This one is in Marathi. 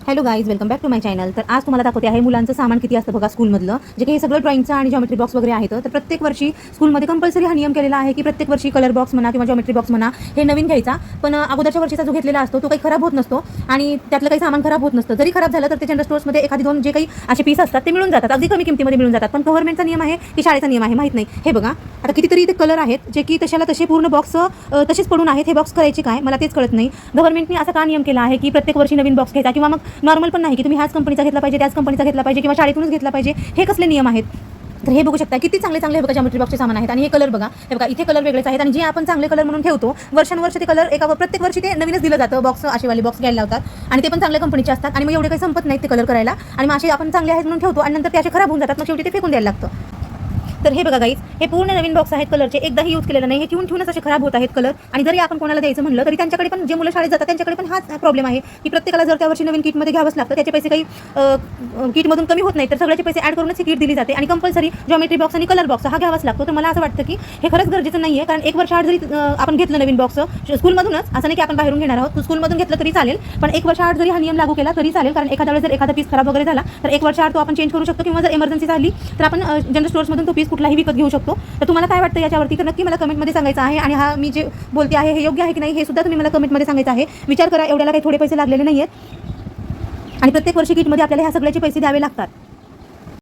Hello guys, welcome back to my channel. तर आज तुम्हाला दाखवते आहे मुलांचं सामान किती असतं बघा स्कूलमधलं, जे की हे सगळं ड्रॉइंगचं आणि जॉमेट्री बॉक्स वगैरे आहेत. तर प्रत्येक वर्षी स्कूलमध्ये कंपल्सरी हा नियम केलेला आहे की प्रत्येक वर्षी कलर बॉक्स म्हणा किंवा जॉमेट्री बॉक्स म्हणा हे नवीन घ्यायचा. पण अगोदरच्या वर्षीचा जो घेतलेला असतो तो काही खराब होत नसतो आणि त्यातलं काही सामान खराब होत नसतं. जरी खराब झालं तर ते जनरल स्टोर्समध्ये एखादी दोन जे काही असे पीस असतात ते मिळून जातात, अगदी कमी किमतीमध्ये मिळून जातात. पण गव्हर्नमेंटचा नियम आहे की शाळेचा नियम आहे माहीत नाही. हे बघा, आता कितीतरी इथे कलर आहेत जे की तशाला तसे पूर्ण बॉक्स तसेच पडून आहेत. हे बॉक्स करायचे काय मला तेच कळत नाही. गव्हर्नमेंटने असा का नियम केला आहे की प्रत्येक वर्षी नवीन बॉक्स घ्यायचा, किंवा मग नॉर्मल पण नाही की ह्याच कंपनीचा घेतला पाहिजे, त्याच कंपनीचा घेतला पाहिजे किंवा शाळेतूनच घेतला पाहिजे. हे कसले नियम आहेत? तर हे बघू शकता किती चांगले चांगले बघा जॉमेट्री बॉक्सचे सामान आहेत. आणि हे कलर बघा, हे बघा इथे कलर वेगळेच आहेत. आणि जे आपण चांगले कलर म्हणून ठेवतो वर्षानुवर्ष ते कलर प्रत्येक वर्षी ते नवीनच दिलं जातं. बॉक्स असेवाले बॉक्स घ्यायला लावतात आणि ते पण चांगल्या कंपनीचे असतात. आणि मग एवढे काही संपत नाहीत ते कलर करायला, आणि मग असे आपण चांगले आहेत म्हणून ठेवतो आणि नंतर ते असे खराब होऊन जातात, मग शेवटी ते फेकून द्यायला लागतं. तर हे बघा गाईज, हे पूर्ण नवीन बॉक्स आहेत कलरचे, एकदाही यूज केलेलं नाही. हे ठेवूनच असे खराब होत आहेत कलर. आणि जरी आपण कोणाला द्यायचं म्हणलं तरी त्यांच्याकडे पण, जे मुलं शाळेत जातात त्यांच्याकडे पण हाच प्रॉब्लेम आहे की प्रत्येकाला जर त्या वर्षी नवीन किटमध्ये घ्यावंच लागतं. त्याचे पैसे काही किटमधून कमी होत नाही, तर सगळ्याचे पैसे ॲड करूनच ही किट दिली जाते. आणि कंपल्सरी जॉमेट्री बॉक्स आणि कलर बॉक्स हा घ्यावाच लागतो. तर मला असं वाटतं की हे खरंच गरजेचं नाही आहे. कारण एक वर्ष आड जरी आपण घेतलं नवीन बॉक्स स्कूलमधूनच, असं नाही की आपण बाहेरून घेणार आहोत, स्कूलमधून घेतलं तरी चालेल. पण एक वर्ष आड जरी हा नियम लागू केला तरी चालेल. कारण एखाद्या वेळेस जर एखादा पीस खराब वगैरे झाला तर एक वर्ष आड तो आपण चेंज करू शकतो, किंवा जर इमर्जन्सी झाली तर आपण जनरल स्टोर्समधून तो पीस कुठलाही विकत घेऊ शकतो. तर तुम्हाला काय वाटतं याच्यावरती, तर नक्की मला कमेंटमध्ये सांगायचं आहे. आणि हा मी जे बोलते आहे हे योग्य आहे की नाही हे सुद्धा तुम्ही मला कमेंटमध्ये सांगायचं आहे. विचार करा, एवढ्याला काही थोडे पैसे लागलेले नाही आहेत आणि प्रत्येक वर्षी किटमध्ये आपल्याला ह्या सगळ्याचे पैसे द्यावे लागतात.